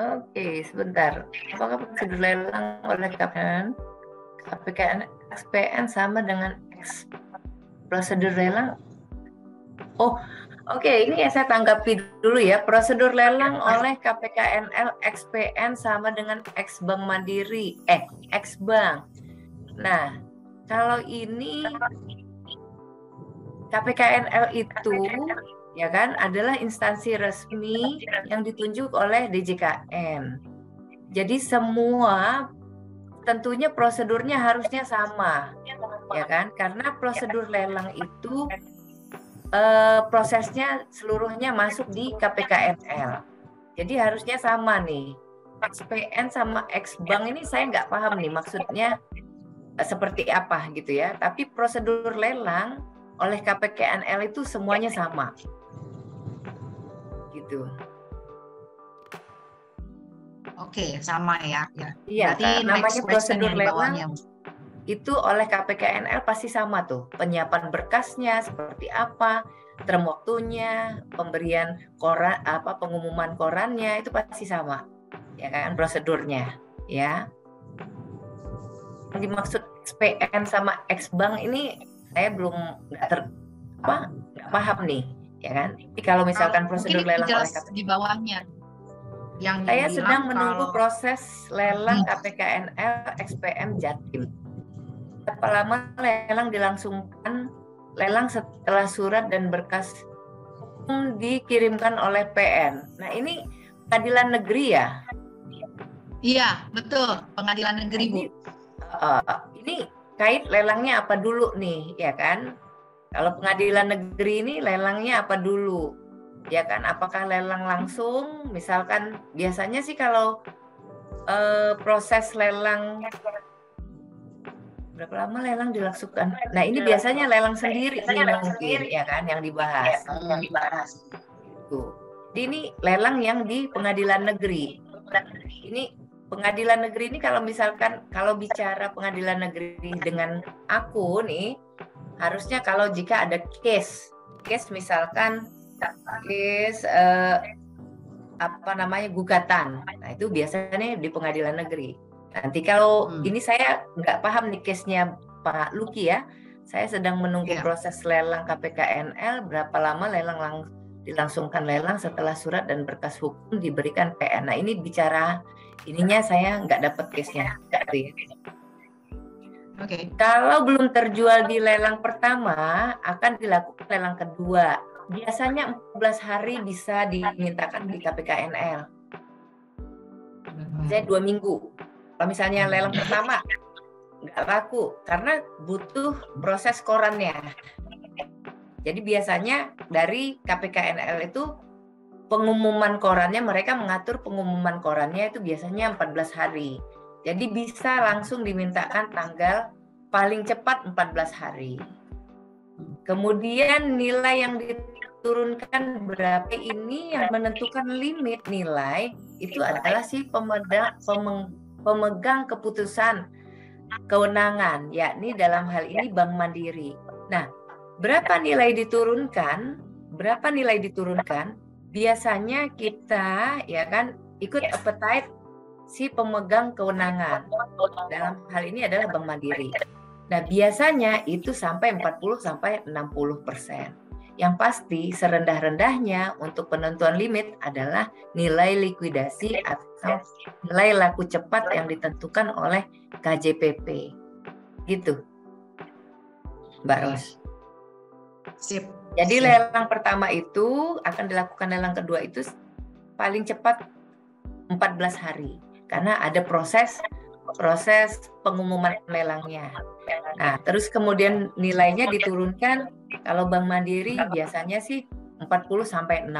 Oke, sebentar. Apakah prosedur lelang oleh KPKN XPN sama dengan prosedur lelang? Oh, oke, ini ya saya tanggapi dulu ya. Prosedur lelang oleh KPKNL XPN sama dengan X Bank Mandiri, X Bank. Nah, kalau ini KPKNL itu ya kan adalah instansi resmi yang ditunjuk oleh DJKN. Jadi semua tentunya prosedurnya harusnya sama, ya kan? Karena prosedur lelang itu prosesnya seluruhnya masuk di KPKNL. Jadi harusnya sama nih. XPN sama X Bank ini saya nggak paham nih maksudnya seperti apa gitu ya. Tapi prosedur lelang oleh KPKNL itu semuanya sama. Gitu. Oke, sama ya. Iya, berarti namanya prosedur yang di bawahnya. lelang itu oleh KPKNL pasti sama tuh. Penyiapan berkasnya seperti apa, term waktunya, pemberian koran pengumuman korannya itu pasti sama. Ya kan prosedurnya, ya. Yang dimaksud XPN sama X Bank ini saya belum nggak paham nih, ya kan? Jadi kalau misalkan prosedur lelang oleh KPKNL di bawahnya. Yang saya sedang menunggu proses lelang KPKNL XPM Jatim. Berapa lama lelang dilangsungkan? Lelang setelah surat dan berkas dikirimkan oleh PN. Nah, ini pengadilan negeri ya? Iya, betul. Pengadilan negeri, Bu. Ini kait lelangnya apa dulu nih, ya kan? Kalau pengadilan negeri ini lelangnya apa dulu? Ya kan, apakah lelang langsung? Misalkan biasanya sih kalau proses lelang berapa lama lelang dilangsungkan? Nah, ini biasanya lelang sendiri nih mungkin, ya kan, yang dibahas. Tuh. Jadi ini lelang yang di pengadilan negeri. Ini pengadilan negeri ini kalau misalkan kalau bicara pengadilan negeri dengan aku nih, harusnya kalau jika ada case misalkan case gugatan. Nah, itu biasanya di pengadilan negeri. Nanti kalau ini saya nggak paham nih case-nya Pak Luki ya. Saya sedang menunggu proses lelang KPKNL, berapa lama lelang dilangsungkan lelang setelah surat dan berkas hukum diberikan PN. Nah, ini bicara ininya saya nggak dapat case-nya. Kalau belum terjual di lelang pertama, akan dilakukan lelang kedua. Biasanya 14 hari bisa dimintakan di KPKNL. Saya 2 minggu. Kalau misalnya lelang pertama nggak laku karena butuh proses korannya. Jadi biasanya dari KPKNL itu pengumuman korannya, mereka mengatur pengumuman korannya itu biasanya 14 hari. Jadi bisa langsung dimintakan tanggal paling cepat 14 hari. Kemudian nilai yang diturunkan berapa ini yang menentukan limit nilai itu adalah si pemegang keputusan kewenangan, yakni dalam hal ini Bank Mandiri. Nah, berapa nilai diturunkan? Biasanya kita ya kan ikut appetite si pemegang kewenangan. Dalam hal ini adalah Bank Mandiri. Nah, biasanya itu sampai 40-60%. Yang pasti serendah-rendahnya untuk penentuan limit adalah nilai likuidasi atau nilai laku cepat yang ditentukan oleh KJPP. Gitu, Mbak Ros. Sip. Jadi lelang pertama itu akan dilakukan lelang kedua itu paling cepat 14 hari. Karena ada proses pengumuman lelangnya. Nah, terus kemudian nilainya diturunkan kalau Bank Mandiri biasanya sih 40-60.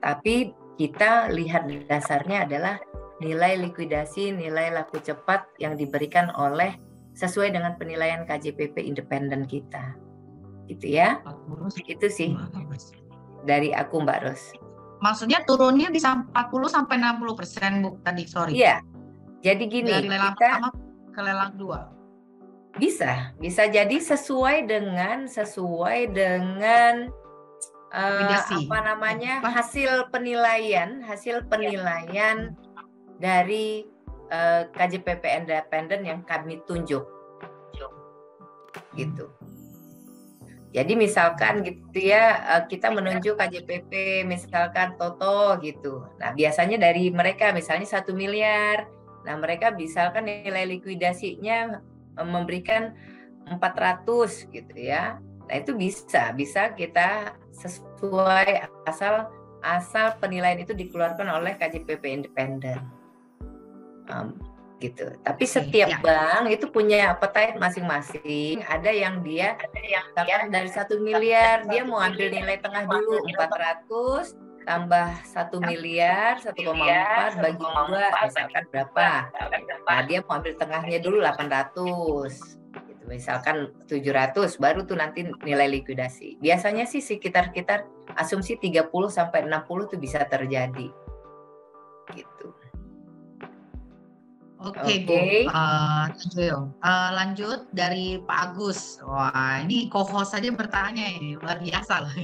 Tapi kita lihat dasarnya adalah nilai likuidasi, nilai laku cepat yang diberikan oleh sesuai dengan penilaian KJPP independen kita. Gitu ya. Itu sih dari aku, Mbak Ros. Maksudnya turunnya bisa 40-60%, Bu, tadi, sorry. Iya. Jadi gini, dari lelang pertama ke lelang 2. Bisa jadi sesuai dengan Likuidasi. apa namanya, Apa? hasil penilaian dari KJPP independen yang kami tunjuk, gitu. Jadi misalkan gitu ya, kita menunjuk KJPP misalkan Toto gitu. Nah biasanya dari mereka misalnya 1 miliar. Nah mereka misalkan nilai likuidasinya memberikan 400 gitu ya. Nah itu bisa kita sesuai asal penilaian itu dikeluarkan oleh KJPP independen. Gitu. Tapi setiap bank itu punya appetite masing-masing. Ada yang dia dari 1 miliar dia mau ambil nilai tengah dulu 400 tambah 1 miliar 1,4 bagi 2 misalkan berapa. Nah, dia mau ambil tengahnya dulu 800. Gitu. Misalkan 700 baru tuh nanti nilai likuidasi. Biasanya sih sekitar asumsi 30 sampai 60 tuh bisa terjadi. Gitu. Oke, Bu. Lanjut dari Pak Agus. Wah, ini co-host saja bertanya ini, luar biasa loh.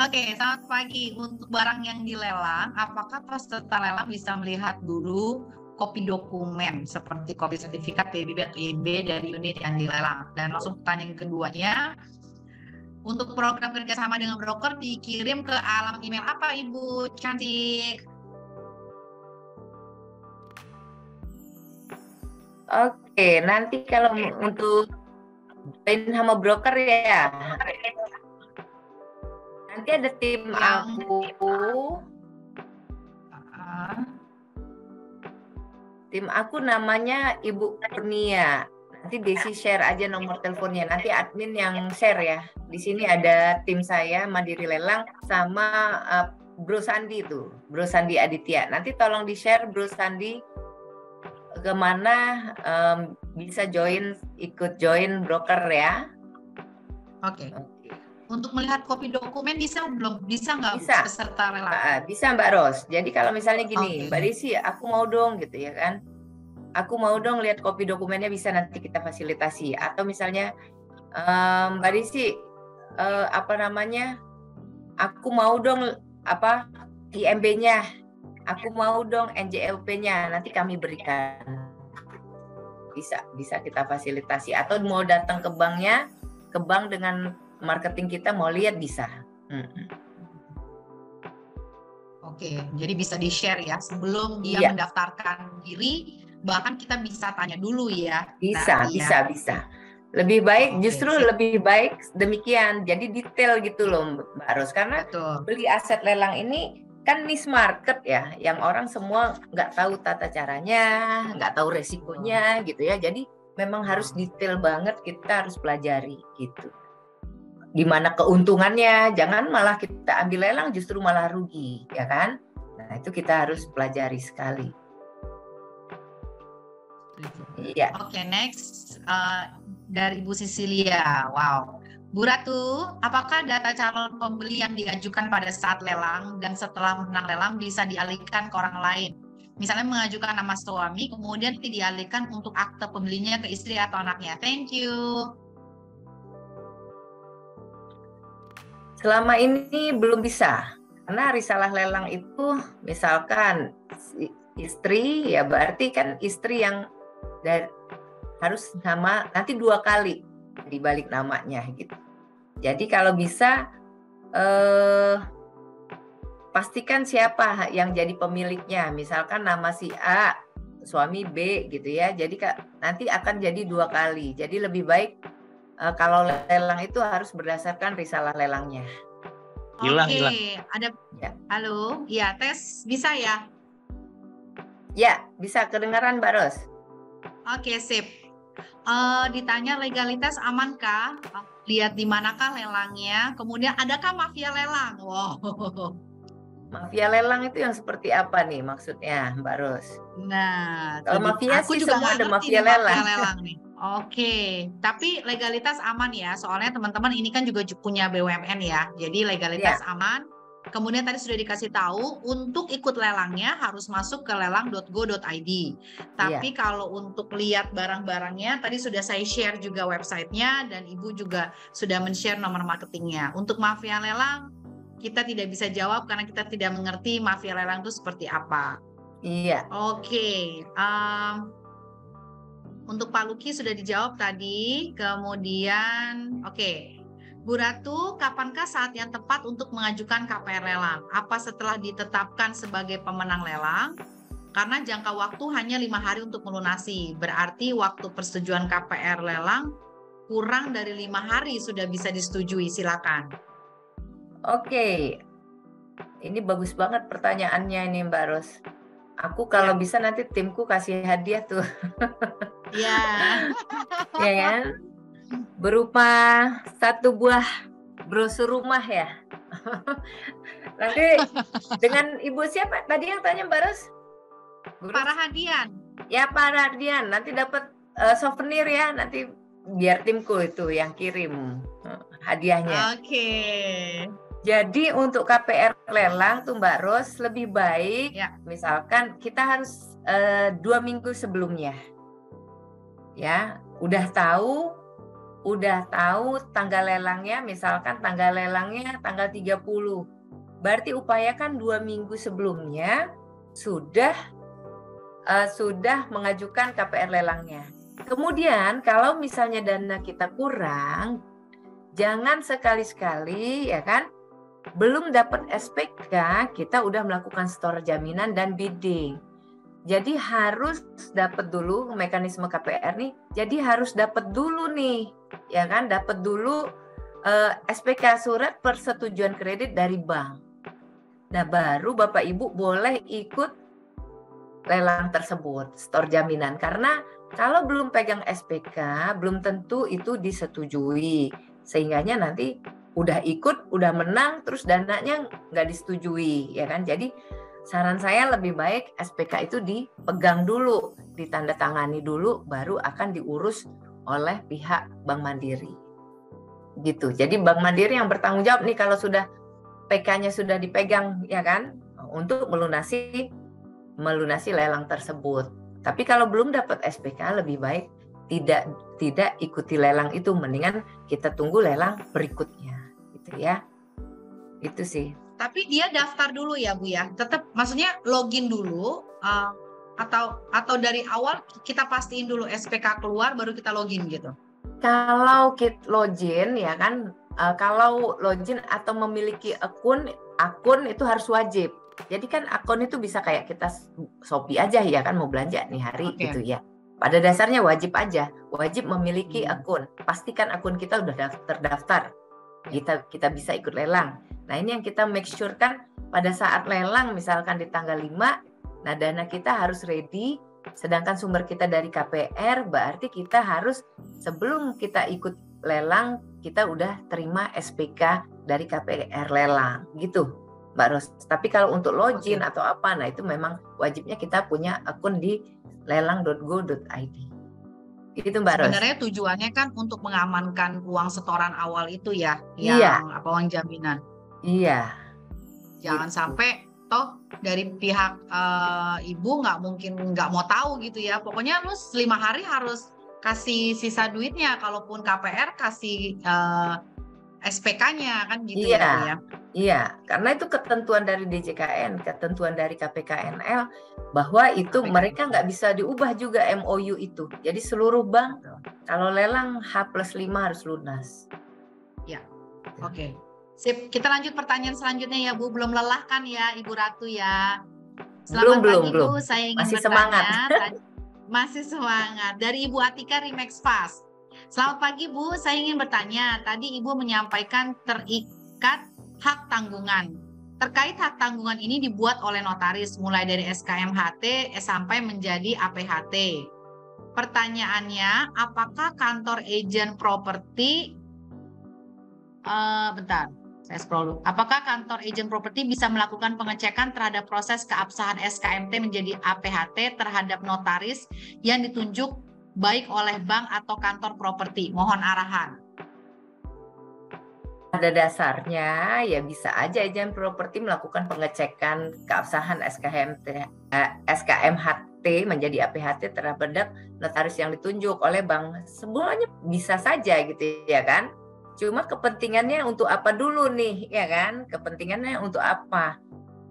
Oke, selamat pagi. Untuk barang yang dilelang, apakah peserta lelang bisa melihat dulu kopi dokumen seperti kopi sertifikat PBB dari unit yang dilelang? Dan langsung pertanyaan keduanya, untuk program kerjasama dengan broker dikirim ke alamat email apa, Ibu Cantik? Oke, nanti kalau untuk join sama broker ya, nanti ada tim aku namanya Ibu Kurnia. Nanti Desi share aja nomor teleponnya. Nanti admin yang share ya. Di sini ada tim saya Mandiri Lelang sama Bro Sandi itu, Bro Sandi Aditya. Nanti tolong di share Bro Sandi kemana bisa ikut join broker ya. Oke. Untuk melihat kopi dokumen bisa nggak bisa peserta lelang? Bisa Mbak Ros. Jadi kalau misalnya gini, Mbak Desi, aku mau dong gitu ya kan. Aku mau dong lihat kopi dokumennya, bisa nanti kita fasilitasi. Atau misalnya Mbak Desi, aku mau dong IMB-nya. Aku mau dong NJLP-nya, nanti kami berikan. Bisa kita fasilitasi. Atau mau datang ke banknya, ke bank dengan marketing kita mau lihat bisa. Oke, jadi bisa di-share ya sebelum dia mendaftarkan diri, bahkan kita bisa tanya dulu ya. Bisa. Lebih baik, lebih baik demikian. Jadi detail gitu loh Mbak Ros, karena beli aset lelang ini kan niche market ya, yang orang semua nggak tahu tata caranya, nggak tahu resikonya gitu ya. Jadi memang harus detail banget, kita harus pelajari gitu. Di mana keuntungannya, jangan malah kita ambil lelang justru malah rugi, ya kan? Nah itu kita harus pelajari sekali. Iya. Oke, next dari Ibu Sisilia. Wow. Bu Ratu, apakah data calon pembeli yang diajukan pada saat lelang dan setelah menang lelang bisa dialihkan ke orang lain? Misalnya mengajukan nama suami, kemudian dialihkan untuk akte pembelinya ke istri atau anaknya. Thank you. Selama ini belum bisa, karena risalah lelang itu misalkan istri, ya berarti kan istri yang harus sama nanti 2 kali di balik namanya gitu. Jadi kalau bisa pastikan siapa yang jadi pemiliknya. Misalkan nama si A, suami B gitu ya. Jadi nanti akan jadi 2 kali. Jadi lebih baik kalau lelang itu harus berdasarkan risalah lelangnya. Oke, ada halo, ya tes bisa ya? Ya, bisa kedengaran Mbak Ros. Oke, sip. Ditanya legalitas amankah? Lihat di manakah lelangnya? Kemudian adakah mafia lelang? Wow. Mafia lelang itu yang seperti apa nih maksudnya, Mbak Ros? Nah, kalau mafia sih semua ada mafia lelang nih. Oke, tapi legalitas aman ya. Soalnya teman-teman ini kan juga punya BUMN ya. Jadi legalitas aman. Kemudian tadi sudah dikasih tahu untuk ikut lelangnya harus masuk ke lelang.go.id. Tapi kalau untuk lihat barang-barangnya tadi sudah saya share juga websitenya dan Ibu juga sudah men-share nomor marketingnya. Untuk mafia lelang kita tidak bisa jawab karena kita tidak mengerti mafia lelang itu seperti apa. Iya. Oke. Untuk Pak Luki sudah dijawab tadi. Kemudian oke. Bu Ratu, kapankah saat yang tepat untuk mengajukan KPR lelang? Apa setelah ditetapkan sebagai pemenang lelang? Karena jangka waktu hanya 5 hari untuk melunasi. Berarti waktu persetujuan KPR lelang kurang dari 5 hari sudah bisa disetujui. Silakan. Oke. Ini bagus banget pertanyaannya ini Mbak Ros. Aku kalau bisa nanti timku kasih hadiah tuh. Iya. Ya kan? Berupa 1 buah brosur rumah ya. Nanti dengan Ibu siapa tadi yang tanya Mbak Ros? Pak Rahadian. Ya Pak Rahadian, nanti dapat souvenir ya, nanti biar timku itu yang kirim hadiahnya. Oke. Jadi untuk KPR lelang tuh Mbak Ros lebih baik misalkan kita harus 2 minggu sebelumnya. Ya, udah tahu tanggal lelangnya, misalkan tanggal lelangnya tanggal 30. Berarti upayakan 2 minggu sebelumnya sudah mengajukan KPR lelangnya. Kemudian kalau misalnya dana kita kurang, jangan sekali-sekali ya kan, belum dapat SPK, kita udah melakukan setor jaminan dan bidding. Jadi harus dapat dulu mekanisme KPR nih. Jadi harus dapat dulu nih, ya kan? Dapat dulu SPK surat persetujuan kredit dari bank. Nah, baru Bapak Ibu boleh ikut lelang tersebut, setor jaminan. Karena kalau belum pegang SPK, belum tentu itu disetujui. Sehingganya nanti udah ikut, udah menang, terus dananya nggak disetujui, ya kan? Jadi saran saya lebih baik SPK itu dipegang dulu, ditandatangani dulu, baru akan diurus oleh pihak Bank Mandiri. Gitu. Jadi Bank Mandiri yang bertanggung jawab nih kalau sudah PK-nya sudah dipegang, ya kan, untuk melunasi lelang tersebut. Tapi kalau belum dapat SPK lebih baik tidak ikuti lelang itu, mendingan kita tunggu lelang berikutnya, gitu ya. Itu sih. Tapi dia daftar dulu ya Bu ya, tetap maksudnya login dulu atau dari awal kita pastiin dulu SPK keluar baru kita login gitu. Kalau kita login ya kan, kalau login atau memiliki akun itu harus wajib. Jadi kan akun itu bisa kayak kita Shopee aja ya kan, mau belanja nih hari gitu ya. Pada dasarnya wajib memiliki akun. Pastikan akun kita udah terdaftar. Kita bisa ikut lelang. Nah, ini yang kita make sure kan pada saat lelang misalkan di tanggal 5, nah dana kita harus ready, sedangkan sumber kita dari KPR, berarti kita harus sebelum kita ikut lelang kita udah terima SPK dari KPR lelang gitu, Mbak Ros. Tapi kalau untuk login atau apa, nah itu memang wajibnya kita punya akun di lelang.go.id. Itu Mbak Ros. Sebenarnya tujuannya kan untuk mengamankan uang setoran awal itu ya, yang uang jaminan. Iya. Jangan sampai toh dari pihak Ibu nggak mau tahu gitu ya. Pokoknya lu 5 hari harus kasih sisa duitnya. Kalaupun KPR kasih SPK-nya kan gitu ya Bu ya. Iya, karena itu ketentuan dari DJKN, ketentuan dari KPKNL bahwa itu mereka nggak bisa diubah juga MOU itu. Jadi seluruh bank kalau lelang H+5 harus lunas. Ya, oke. Sip, kita lanjut pertanyaan selanjutnya ya Bu. Belum lelah kan ya Ibu Ratu ya? Selamat pagi Bu, saya ingin masih bertanya. Masih semangat. Dari Ibu Atika Remax Fast. Selamat pagi Bu, saya ingin bertanya. Tadi Ibu menyampaikan terikat hak tanggungan. Terkait hak tanggungan ini dibuat oleh notaris mulai dari SKMHT sampai menjadi APHT. Pertanyaannya, apakah kantor agent properti saya scroll dulu. Apakah kantor agent properti bisa melakukan pengecekan terhadap proses keabsahan SKMT menjadi APHT terhadap notaris yang ditunjuk baik oleh bank atau kantor properti? Mohon arahan. pada dasarnya ya bisa aja agen properti melakukan pengecekan keabsahan SKMHT menjadi APHT terhadap notaris yang ditunjuk oleh bank. Semuanya bisa saja gitu ya kan. Cuma kepentingannya untuk apa dulu nih ya kan? Kepentingannya untuk apa?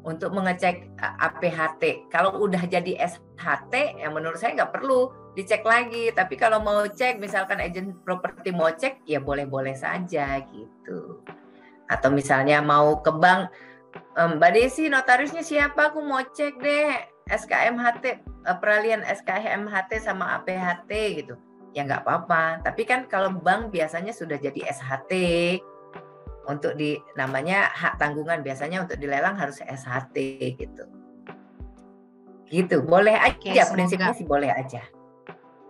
Untuk mengecek APHT. Kalau udah jadi SHT ya menurut saya nggak perlu dicek lagi. Tapi kalau mau cek, misalkan agent properti mau cek, ya boleh-boleh saja gitu. Atau misalnya mau ke bank, Mbak Desi notarisnya siapa? Aku mau cek deh SKMHT, peralihan SKMHT sama APHT gitu. Ya nggak apa-apa. Tapi kan kalau bank biasanya sudah jadi SHT. Untuk di namanya hak tanggungan, biasanya untuk dilelang harus SHT gitu. Gitu, boleh aja. Prinsipnya sih boleh aja.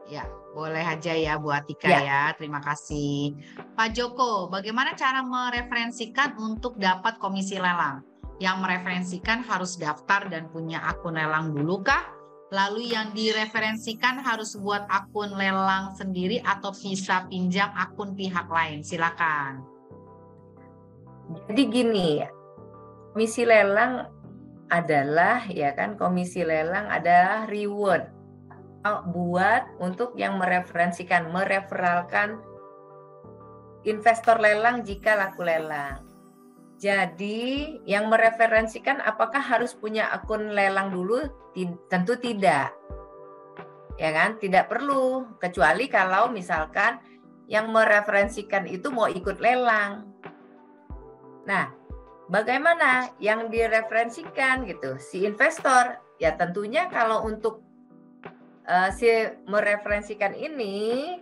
Ya, boleh aja ya Bu Atika ya. Terima kasih. Pak Joko, bagaimana cara mereferensikan untuk dapat komisi lelang? Yang mereferensikan harus daftar dan punya akun lelang dulu kah? Lalu yang direferensikan harus buat akun lelang sendiri atau bisa pinjam akun pihak lain? Silakan. Jadi gini, komisi lelang adalah ya kan, komisi lelang adalah reward buat untuk yang mereferalkan investor lelang jika laku lelang. Jadi yang mereferensikan apakah harus punya akun lelang dulu? Tentu tidak. Ya kan? Tidak perlu, kecuali kalau misalkan yang mereferensikan itu mau ikut lelang. Nah, bagaimana yang direferensikan gitu? Si investor, ya tentunya kalau untuk si mereferensikan ini,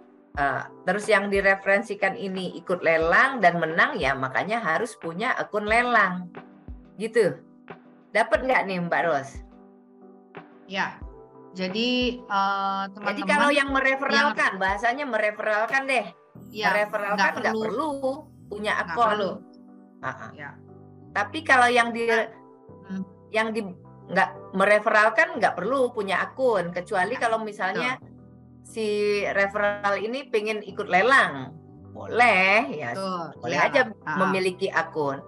terus yang direferensikan ini ikut lelang dan menang, ya makanya harus punya akun lelang. Gitu. Dapat nggak nih Mbak Ros? Ya, jadi teman-teman. Jadi kalau yang mereferalkan, bahasanya mereferalkan deh. Ya, mereferalkan nggak perlu punya akun. Nggak perlu. Ya. Tapi kalau yang nggak mereferalkan nggak perlu punya akun, kecuali kalau misalnya si referral ini pengen ikut lelang, boleh ya, boleh aja memiliki akun.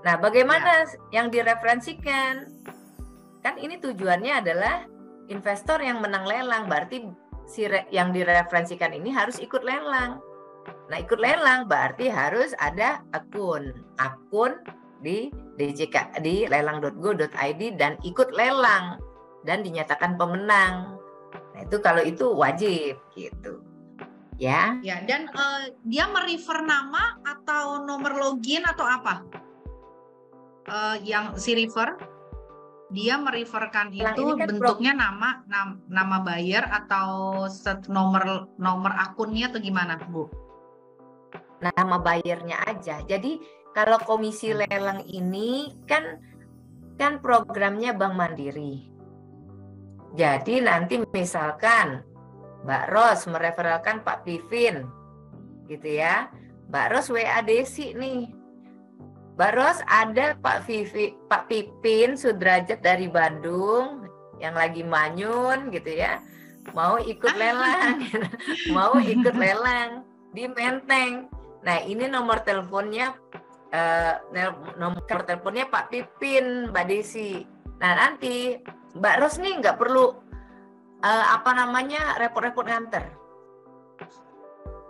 Nah, bagaimana yang direferensikan? Kan ini tujuannya adalah investor yang menang lelang, berarti si yang direferensikan ini harus ikut lelang. Nah, ikut lelang berarti harus ada akun di DJK, di lelang.go.id dan ikut lelang dan dinyatakan pemenang. Nah, itu kalau itu wajib gitu. Ya. Ya, dan dia merefer nama atau nomor login atau apa? Yang si refer dia mereferkan itu kan bentuknya nama buyer atau nomor akunnya atau gimana, Bu? Nama buyernya aja. Jadi kalau komisi lelang ini kan programnya Bank Mandiri. Jadi nanti misalkan Mbak Ros mereferalkan Pak Pipin, gitu ya. Mbak Ros WA Desi nih. Mbak Ros ada Pak Pipin Sudrajat dari Bandung yang lagi manyun gitu ya. Mau ikut lelang, mau ikut lelang di Menteng. Nah, ini nomor teleponnya Pak Pipin, Mbak Desi. Nah, nanti Mbak Ros nih nggak perlu repot-repot nganter.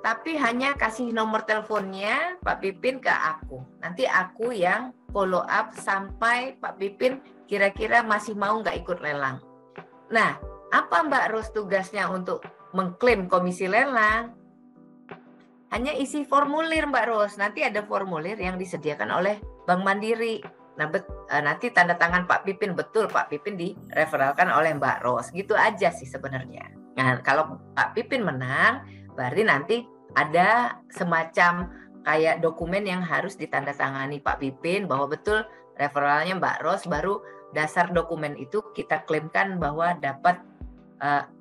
Tapi hanya kasih nomor teleponnya Pak Pipin ke aku. Nanti aku yang follow up sampai Pak Pipin kira-kira masih mau nggak ikut lelang. Nah, apa Mbak Ros tugasnya untuk mengklaim komisi lelang? Hanya isi formulir Mbak Ros. Nanti ada formulir yang disediakan oleh Bank Mandiri. Nah, nanti tanda tangan Pak Pipin, betul Pak Pipin direferalkan oleh Mbak Ros. Gitu aja sih sebenarnya. Nah, kalau Pak Pipin menang, berarti nanti ada semacam kayak dokumen yang harus ditandatangani Pak Pipin bahwa betul referalnya Mbak Ros, baru dasar dokumen itu kita klaimkan bahwa dapat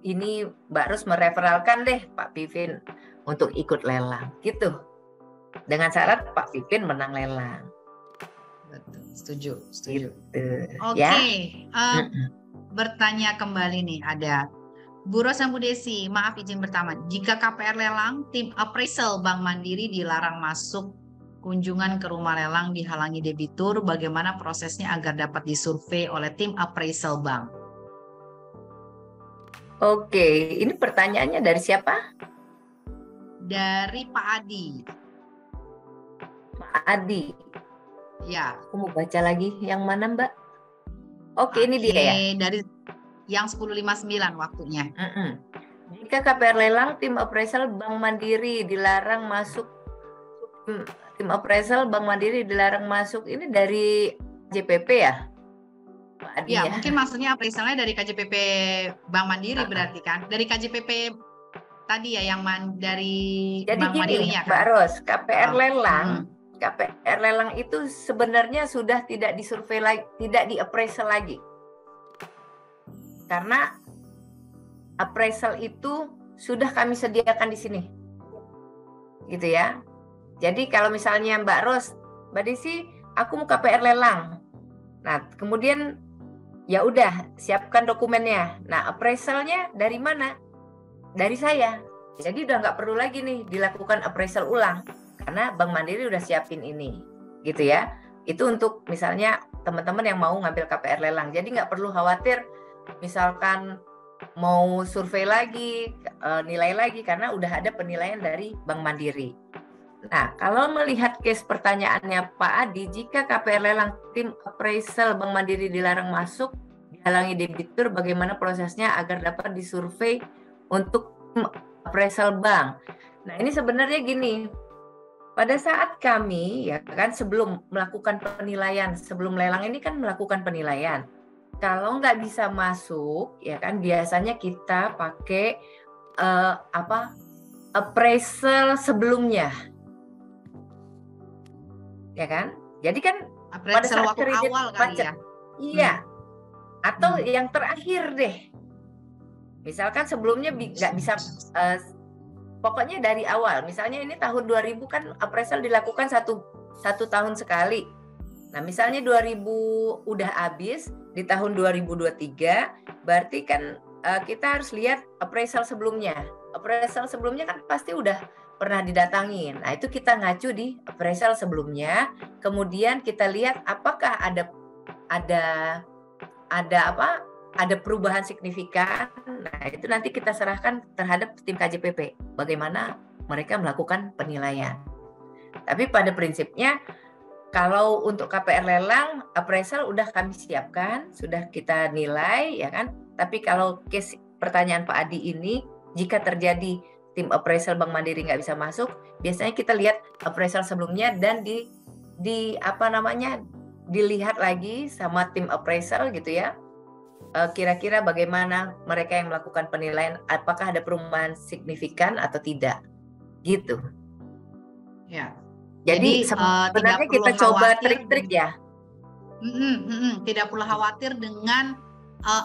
ini Mbak Ros mereferalkan deh Pak Pipin untuk ikut lelang, gitu. Dengan syarat Pak Pipin menang lelang. Betul, setuju. Gitu. Oke, bertanya kembali nih, ada Bu Ros dan Bu Desi, maaf izin bertanya. Jika KPR lelang, tim appraisal Bank Mandiri dilarang masuk kunjungan ke rumah lelang dihalangi debitur, bagaimana prosesnya agar dapat disurvei oleh tim appraisal bank? Oke, ini pertanyaannya dari siapa? Dari Pak Adi. Pak Adi. Ya. Aku mau baca lagi yang mana, Mbak? Oke, ini dia ya. Dari yang 10.59 waktunya. Jika KPR lelang, tim appraisal Bank Mandiri dilarang masuk. Tim appraisal Bank Mandiri dilarang masuk. Ini dari JPP ya? Pak Adi ya, mungkin maksudnya appraisalnya dari KJPP Bank Mandiri berarti kan? Dari KJPP tadi ya yang dari jadi Bank gini, Mandirinya kan? Mbak Ros, KPR lelang, KPR lelang itu sebenarnya sudah tidak disurvei lagi, tidak diappraisal lagi. Karena appraisal itu sudah kami sediakan di sini. Gitu ya. Jadi kalau misalnya Mbak Ros, Mbak Desi, aku mau KPR lelang. Nah, kemudian ya udah siapkan dokumennya. Nah, appraisalnya dari mana? Dari saya. Jadi udah nggak perlu lagi nih dilakukan appraisal ulang karena Bank Mandiri udah siapin ini, gitu ya. Itu untuk misalnya teman-teman yang mau ngambil KPR lelang. Jadi nggak perlu khawatir, misalkan mau survei lagi, nilai lagi karena udah ada penilaian dari Bank Mandiri. Nah, kalau melihat case pertanyaannya Pak Adi, jika KPR lelang tim appraisal Bank Mandiri dilarang masuk, dihalangi debitur, bagaimana prosesnya agar dapat disurvei untuk appraisal bank? Nah, ini sebenarnya gini, pada saat kami ya kan sebelum melakukan penilaian, sebelum lelang ini kan melakukan penilaian. Kalau nggak bisa masuk, ya kan biasanya kita pakai appraisal sebelumnya. Ya kan? Jadi kan pada saat waktu kredit awal macet, ya. Iya. Atau yang terakhir deh. Misalkan sebelumnya nggak bisa, pokoknya dari awal. Misalnya ini tahun 2000 kan appraisal dilakukan satu tahun sekali. Nah, misalnya 2000 udah habis di tahun 2023, berarti kan kita harus lihat appraisal sebelumnya. Appraisal sebelumnya kan pasti udah pernah didatangin. Nah, itu kita ngacu di appraisal sebelumnya. Kemudian kita lihat apakah ada perubahan signifikan. Nah, itu nanti kita serahkan terhadap tim KJPP. Bagaimana mereka melakukan penilaian. Tapi pada prinsipnya kalau untuk KPR lelang, appraisal udah kami siapkan, sudah kita nilai, ya kan? Tapi kalau case pertanyaan Pak Adi ini, jika terjadi tim appraisal Bank Mandiri nggak bisa masuk, biasanya kita lihat appraisal sebelumnya dan dilihat lagi sama tim appraisal gitu ya. Kira-kira bagaimana mereka yang melakukan penilaian, apakah ada perubahan signifikan atau tidak, gitu. Ya. Jadi sebenarnya kita coba trik-trik ya. Tidak perlu khawatir dengan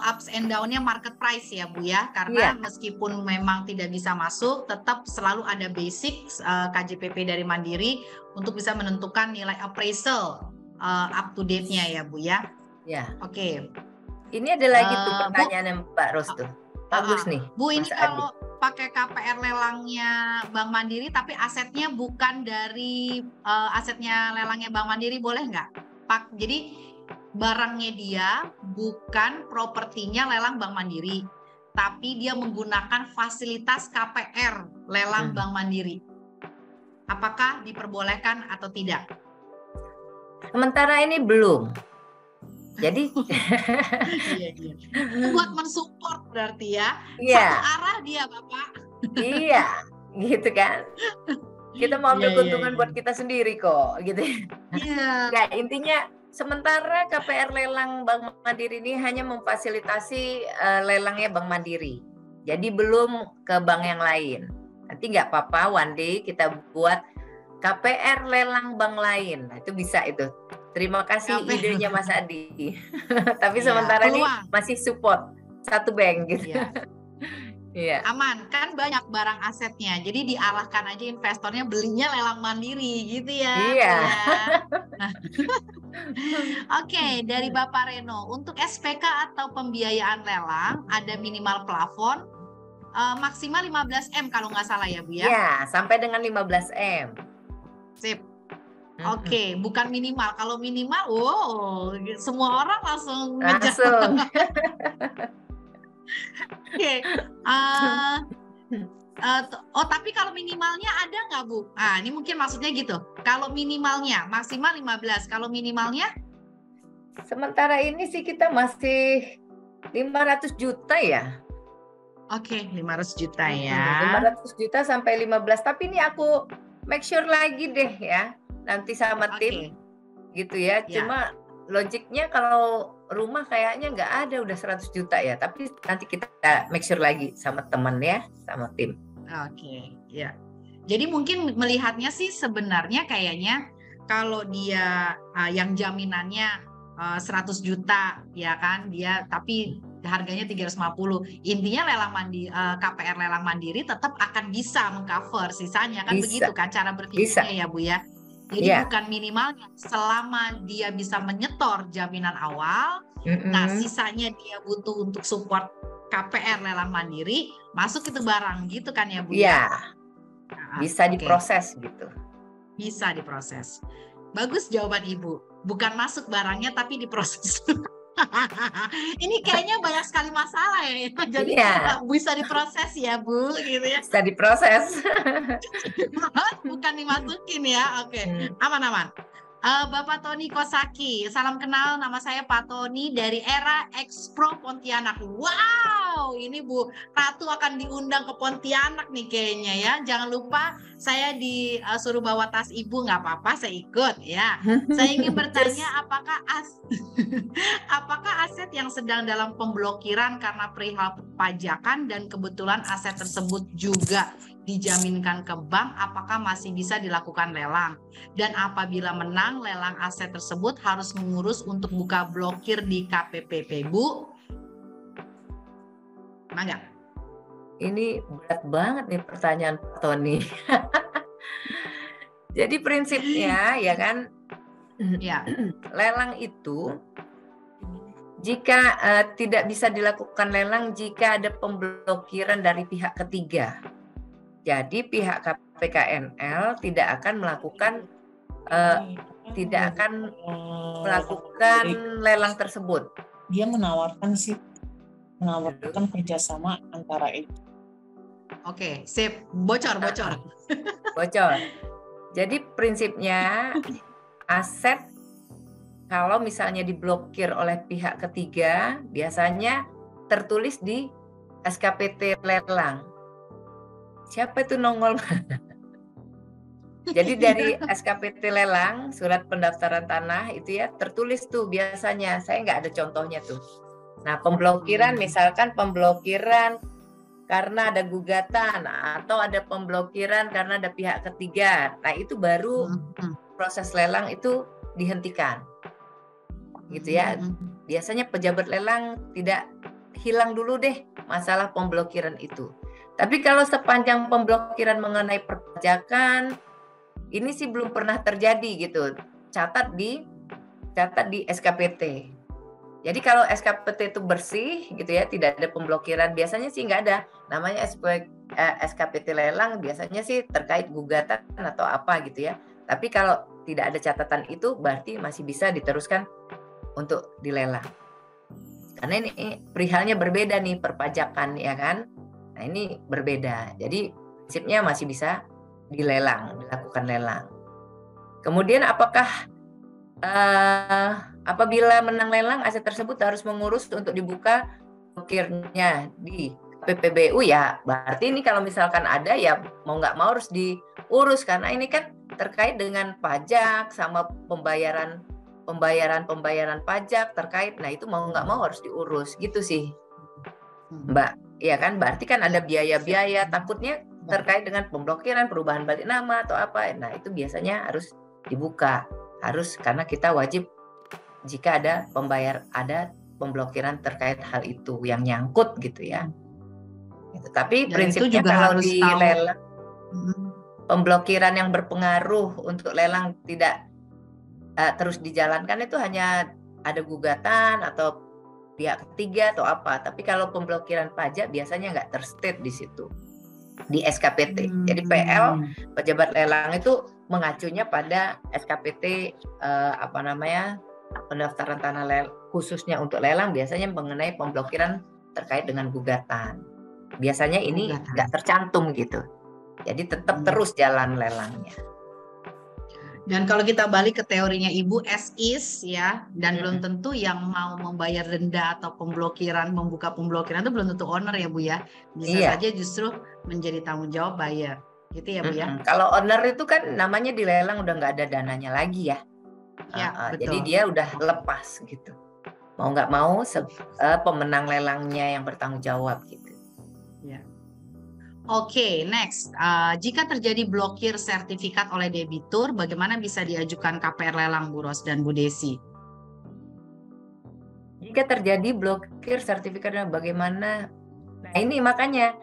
ups and down-nya market price ya Bu ya, karena meskipun memang tidak bisa masuk, tetap selalu ada basic KJPP dari Mandiri untuk bisa menentukan nilai appraisal up to date-nya ya Bu ya. Ya. Oke. Ini ada lagi tuh pertanyaan yang Mbak Ros tuh. Bagus nih. Bu, ini kalau pakai KPR lelangnya Bank Mandiri tapi asetnya bukan dari asetnya lelangnya Bank Mandiri, boleh nggak? Jadi barangnya dia bukan propertinya lelang Bank Mandiri, tapi dia menggunakan fasilitas KPR lelang Bank Mandiri. Apakah diperbolehkan atau tidak? Sementara ini belum. Jadi buat mensupport berarti ya. Satu arah dia Bapak. Iya, gitu kan. Kita mau ambil keuntungan buat kita sendiri kok, gitu. Ya, intinya sementara KPR lelang Bank Mandiri ini hanya memfasilitasi lelangnya Bank Mandiri. Jadi belum ke bank yang lain. Nanti nggak apa-apa, one day kita buat KPR lelang bank lain. Nah, itu bisa itu. Terima kasih idenya Mas Adi. Tapi sementara ini masih support satu bank gitu. Iya. Aman, kan banyak barang asetnya. Jadi diarahkan aja investornya belinya lelang mandiri gitu ya. Iya. Oke, dari Bapak Reno, untuk SPK atau pembiayaan lelang ada minimal plafon maksimal 15 M kalau nggak salah ya Bu ya? Iya, sampai dengan 15 M. Sip. Oke, bukan minimal. Kalau minimal, wow, semua orang langsung ngejar. Langsung. Oke. Tapi kalau minimalnya ada nggak, Bu? Ah, ini mungkin maksudnya gitu. Kalau minimalnya maksimal 15, kalau minimalnya? Sementara ini sih kita masih 500 juta ya. Oke, 500 juta ya. 500 juta sampai 15. Tapi ini aku make sure lagi deh ya. Nanti sama tim gitu ya. Cuma logiknya kalau rumah kayaknya nggak ada udah 100 juta ya. Tapi nanti kita make sure lagi sama teman ya, sama tim. Oke, ya. Jadi mungkin melihatnya sih sebenarnya kayaknya kalau dia yang jaminannya 100 juta ya kan, dia tapi harganya 350. Intinya KPR lelang mandiri tetap akan bisa mengcover sisanya kan, begitu kan cara berpikirnya ya Bu ya. Jadi bukan minimalnya, selama dia bisa menyetor jaminan awal, nah sisanya dia butuh untuk support KPR lelang mandiri, masuk itu barang gitu kan ya Bu ya? Bisa diproses gitu. Bisa diproses. Bagus jawaban Ibu. Bukan masuk barangnya tapi diproses. Ini kayaknya banyak sekali masalah ya. Jadi bisa diproses ya Bu, gitu ya. Bisa diproses. Bukan dimasukin ya. Oke, aman-aman. Bapak Tony Kosaki, salam kenal, nama saya Pak Tony dari Era Expro Pontianak. Wow, ini Bu Ratu akan diundang ke Pontianak nih kayaknya ya. Jangan lupa saya disuruh bawa tas Ibu, nggak apa-apa, saya ikut ya. Saya ingin bertanya apakah aset yang sedang dalam pemblokiran karena perihal pajakan dan kebetulan aset tersebut juga dijaminkan ke bank, apakah masih bisa dilakukan lelang? Dan apabila menang lelang aset tersebut harus mengurus untuk buka blokir di KPPP, Bu? Enggak? Ini berat banget nih pertanyaan Pak Tony. Jadi prinsipnya ya kan, lelang itu jika tidak bisa dilakukan lelang jika ada pemblokiran dari pihak ketiga. Jadi pihak KPKNL tidak akan melakukan lelang tersebut. Dia menawarkan kerjasama antara itu. Oke, sip. Bocor. Jadi prinsipnya aset kalau misalnya diblokir oleh pihak ketiga biasanya tertulis di SKPT lelang. Siapa itu nongol? Jadi dari SKPT lelang, surat pendaftaran tanah itu ya tertulis tuh biasanya. Saya nggak ada contohnya tuh. Nah pemblokiran misalkan pemblokiran karena ada gugatan atau ada pemblokiran karena ada pihak ketiga. Nah itu baru proses lelang itu dihentikan. Gitu ya. Biasanya pejabat lelang tidak hilang dulu deh masalah pemblokiran itu. Tapi kalau sepanjang pemblokiran mengenai perpajakan, ini sih belum pernah terjadi gitu. Catat di SKPT. Jadi kalau SKPT itu bersih gitu ya, tidak ada pemblokiran, biasanya sih nggak ada. Namanya SKPT lelang biasanya sih terkait gugatan atau apa gitu ya. Tapi kalau tidak ada catatan itu berarti masih bisa diteruskan untuk dilelang. Karena ini perihalnya berbeda nih, perpajakan ya kan. Nah ini berbeda, jadi prinsipnya masih bisa dilakukan lelang. Kemudian apakah apabila menang lelang aset tersebut harus mengurus untuk dibuka blokirnya di PPBU ya, berarti ini kalau misalkan ada ya mau nggak mau harus diurus karena ini kan terkait dengan pajak sama pembayaran pajak terkait, nah itu mau nggak mau harus diurus gitu sih Mbak. Ya kan, berarti kan ada biaya-biaya, takutnya terkait dengan pemblokiran, perubahan balik nama atau apa. Nah, itu biasanya harus dibuka. Harus karena kita wajib jika ada pemblokiran terkait hal itu yang nyangkut gitu ya. Gitu. Tapi dan prinsipnya kalau di lelang pemblokiran yang berpengaruh untuk lelang tidak terus dijalankan itu hanya ada gugatan atau pihak ketiga atau apa. Tapi kalau pemblokiran pajak biasanya nggak terstate di situ di SKPT. Jadi PL pejabat lelang itu mengacunya pada SKPT pendaftaran tanah khususnya untuk lelang biasanya mengenai pemblokiran terkait dengan gugatan. Biasanya ini nggak tercantum gitu. Jadi tetap terus jalan lelangnya. Dan kalau kita balik ke teorinya Ibu as is ya, dan belum tentu yang mau membayar denda atau membuka pemblokiran itu belum tentu owner ya Bu ya. Bisa saja justru menjadi tanggung jawab buyer. Gitu ya Bu ya. Kalau owner itu kan namanya dilelang udah nggak ada dananya lagi ya. Betul. Jadi dia udah lepas gitu. Mau nggak mau pemenang lelangnya yang bertanggung jawab gitu. Ya. Oke, next. Jika terjadi blokir sertifikat oleh debitur, bagaimana bisa diajukan KPR lelang Bu Ros dan Bu Desi? Jika terjadi blokir sertifikat bagaimana? Nah ini makanya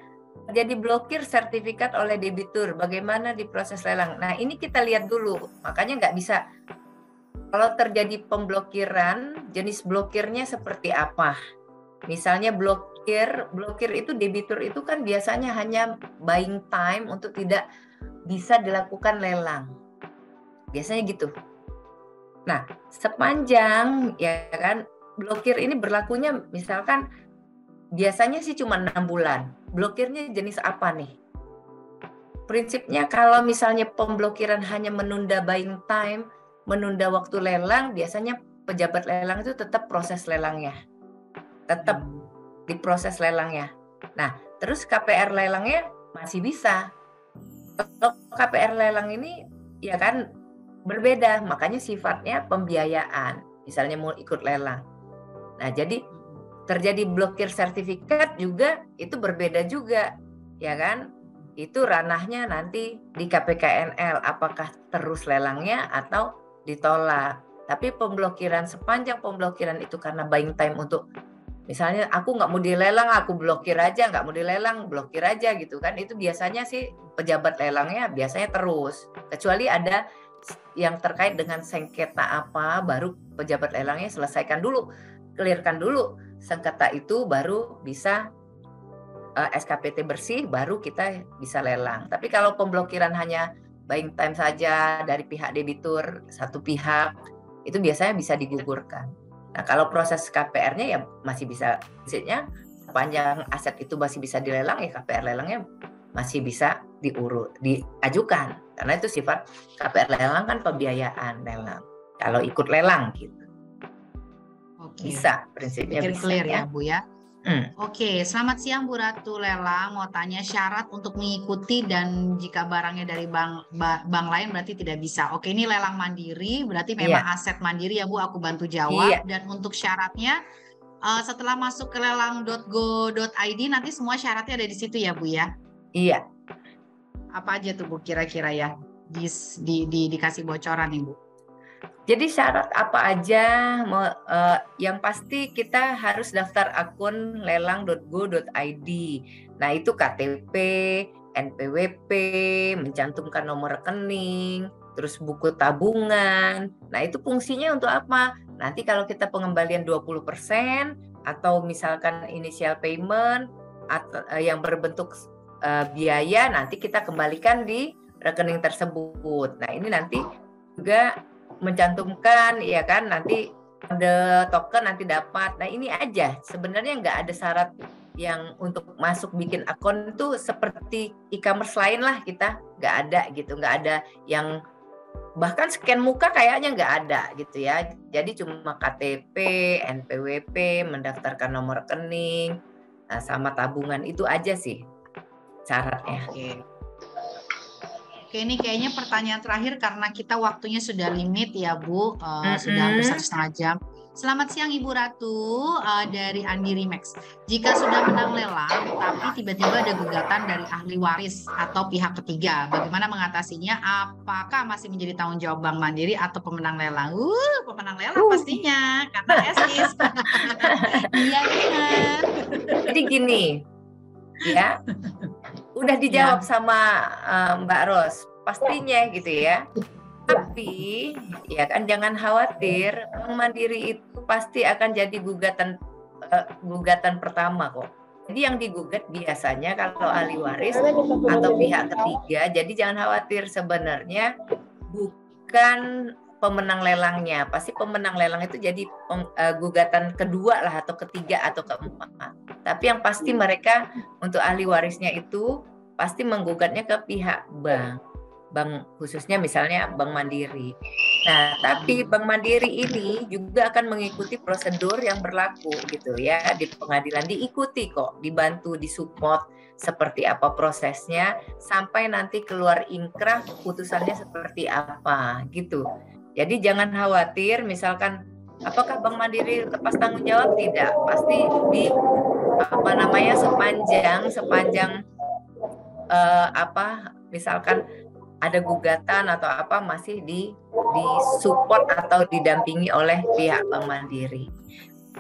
terjadi blokir sertifikat oleh debitur, bagaimana diproses lelang? Nah ini kita lihat dulu, makanya nggak bisa. Kalau terjadi pemblokiran, jenis blokirnya seperti apa? Misalnya blokir itu debitur itu kan biasanya hanya buying time untuk tidak bisa dilakukan lelang. Biasanya gitu. Nah, sepanjang ya kan blokir ini berlakunya misalkan biasanya sih cuma 6 bulan. Blokirnya jenis apa nih? Prinsipnya kalau misalnya pemblokiran hanya menunda buying time, menunda waktu lelang, biasanya pejabat lelang itu tetap proses lelangnya. Tetap diproses lelangnya. Nah, terus KPR lelangnya masih bisa. Kalau KPR lelang ini ya kan berbeda, makanya sifatnya pembiayaan. Misalnya mau ikut lelang. Nah, jadi terjadi blokir sertifikat juga itu berbeda juga, ya kan? Itu ranahnya nanti di KPKNL, apakah terus lelangnya atau ditolak. Tapi pemblokiran, sepanjang pemblokiran itu karena buying time untuk misalnya aku nggak mau dilelang, aku blokir aja, nggak mau dilelang, blokir aja gitu kan. Itu biasanya sih pejabat lelangnya biasanya terus. Kecuali ada yang terkait dengan sengketa apa, baru pejabat lelangnya selesaikan dulu, clearkan dulu sengketa itu, baru bisa SKPT bersih, baru kita bisa lelang. Tapi kalau pemblokiran hanya buying time saja dari pihak debitur satu pihak, itu biasanya bisa digugurkan. Nah, kalau proses KPR-nya ya masih bisa, maksudnya sepanjang aset itu masih bisa dilelang, ya KPR lelangnya masih bisa diajukan. Karena itu sifat KPR lelang kan pembiayaan lelang. Kalau ikut lelang gitu. Bisa, prinsipnya bisa. Clear ya Bu ya. Oke, selamat siang Bu Ratu Lelang. Mau tanya syarat untuk mengikuti dan jika barangnya dari bank lain berarti tidak bisa. Oke, ini lelang mandiri, berarti memang aset mandiri ya Bu. Aku bantu jawab. Dan untuk syaratnya setelah masuk ke lelang.go.id nanti semua syaratnya ada di situ ya Bu ya. Iya. Apa aja tuh Bu kira-kira ya? Dikasih bocoran nih Bu. Jadi syarat apa aja, yang pasti kita harus daftar akun lelang.go.id. Nah itu KTP, NPWP, mencantumkan nomor rekening, terus buku tabungan. Nah itu fungsinya untuk apa? Nanti kalau kita pengembalian 20% atau misalkan initial payment atau yang berbentuk biaya, nanti kita kembalikan di rekening tersebut. Nah ini nanti juga mencantumkan ya kan, nanti ada token nanti dapat. Nah ini aja sebenarnya, nggak ada syarat yang untuk masuk bikin akun itu seperti e-commerce lain lah, kita nggak ada gitu, nggak ada yang bahkan scan muka kayaknya nggak ada gitu ya. Jadi cuma KTP, NPWP, mendaftarkan nomor rekening, sama tabungan, itu aja sih syaratnya. Oke, ini kayaknya pertanyaan terakhir karena kita waktunya sudah limit ya Bu, sudah hampir 1,5 jam. Selamat siang Ibu Ratu, dari Andi Rimex. Jika sudah menang lelang, tapi tiba-tiba ada gugatan dari ahli waris atau pihak ketiga, bagaimana mengatasinya? Apakah masih menjadi tanggung jawab Bank Mandiri atau pemenang lelang? Pemenang lelang pastinya, karena SIS. Iya benar. Jadi gini, ya. Udah dijawab sama Mbak Ros, pastinya gitu ya. Tapi ya kan jangan khawatir, Bank Mandiri itu pasti akan jadi gugatan pertama kok. Jadi yang digugat biasanya kalau ahli waris atau pihak ketiga. Jadi jangan khawatir, sebenarnya bukan pemenang lelangnya. Pasti pemenang lelang itu jadi gugatan kedua lah, atau ketiga atau keempat. Tapi yang pasti mereka untuk ahli warisnya itu pasti menggugatnya ke pihak bank khususnya misalnya Bank Mandiri. Nah, tapi Bank Mandiri ini juga akan mengikuti prosedur yang berlaku gitu ya di pengadilan, diikuti kok, dibantu, disupport seperti apa prosesnya sampai nanti keluar inkrah putusannya seperti apa gitu. Jadi jangan khawatir misalkan apakah Bank Mandiri lepas tanggung jawab, tidak. Pasti di sepanjang misalkan ada gugatan atau apa masih support atau didampingi oleh pihak Bank Mandiri.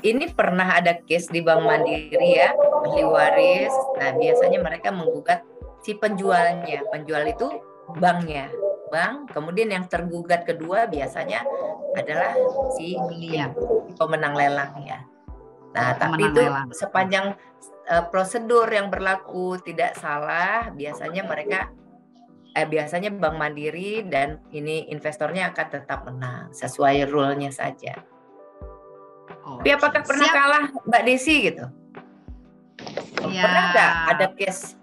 Ini pernah ada case di Bank Mandiri ya, ahli waris. Nah, biasanya mereka menggugat si penjualnya. Penjual itu banknya. Bank, kemudian yang tergugat kedua biasanya adalah si pemenang lelangnya. Nah, tapi itu sepanjang prosedur yang berlaku tidak salah, biasanya Bank Mandiri dan ini investornya akan tetap menang sesuai rule-nya saja. Tapi apakah pernah kalah Mbak Desi gitu? Ya. Pernah nggak ada case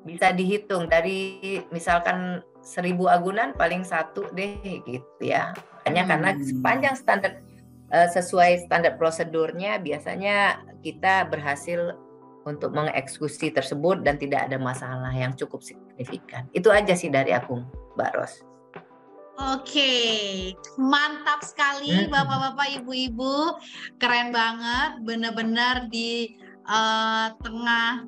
bisa dihitung dari misalkan 1000 agunan paling 1 deh gitu ya. Hanya karena sepanjang standar sesuai standar prosedurnya biasanya kita berhasil untuk mengeksekusi tersebut dan tidak ada masalah yang cukup signifikan. Itu aja sih dari aku, Mbak Ros. Oke, mantap sekali Bapak-bapak, Ibu-ibu, keren banget, benar-benar di tengah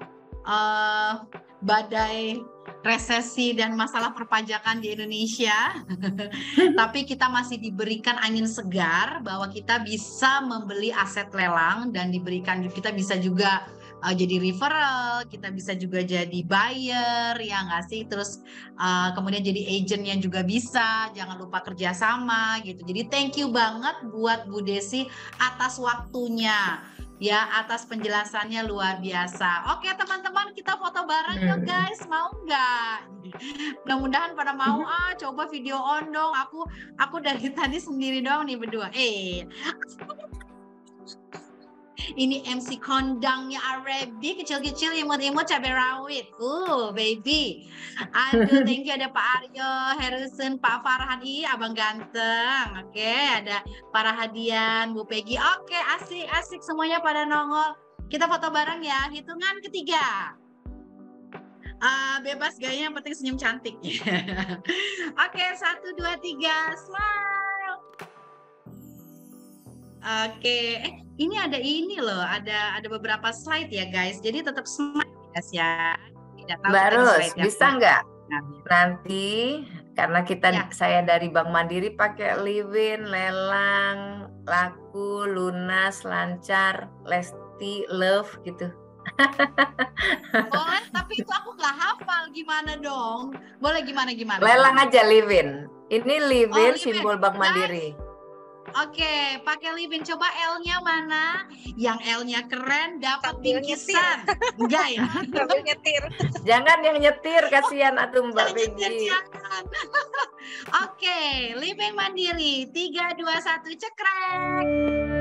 badai resesi dan masalah perpajakan di Indonesia, tapi kita masih diberikan angin segar bahwa kita bisa membeli aset lelang dan kita bisa juga jadi referral, kita bisa juga jadi buyer, ya nggak sih? Terus kemudian jadi agentnya juga bisa, jangan lupa kerjasama gitu. Jadi thank you banget buat Bu Desi atas waktunya, ya, atas penjelasannya luar biasa. Oke teman-teman, kita foto bareng yuk guys, mau nggak? Mudah-mudahan pada mau. Coba video on dong. Aku dari tadi sendiri doang nih berdua. Ini MC kondangnya Arabi, kecil-kecil, imut-imut, cabai rawit. Baby. Aduh, thank you. Ada Pak Aryo, Harrison, Pak Farhan, abang ganteng. Oke, ada Pak Rahadian, Bu Peggy. Oke, asik-asik semuanya pada nongol. Kita foto bareng ya. Hitungan ketiga. Bebas gayanya, yang penting senyum cantik. Oke, 1, 2, 3, smile. Oke, ini ada beberapa slide ya guys. Jadi tetap smile guys ya. Tidak tahu Mbak Ros, bisa nggak nanti karena saya dari Bank Mandiri pakai live-in, lelang, laku, lunas, lancar, lesti, love gitu. Boleh, tapi itu aku nggak hafal, gimana dong? Boleh gimana? Lelang aja live-in. Ini live-in simbol Bank Mandiri. Oke, pakai live-in. Coba L-nya mana? Yang L-nya keren dapat bingkisan. Enggak ya? Sambil nyetir. Jangan yang nyetir, kasihan atuh Mbak Peggy. Oke, live-in Mandiri. 3, 2, 1, cekrek.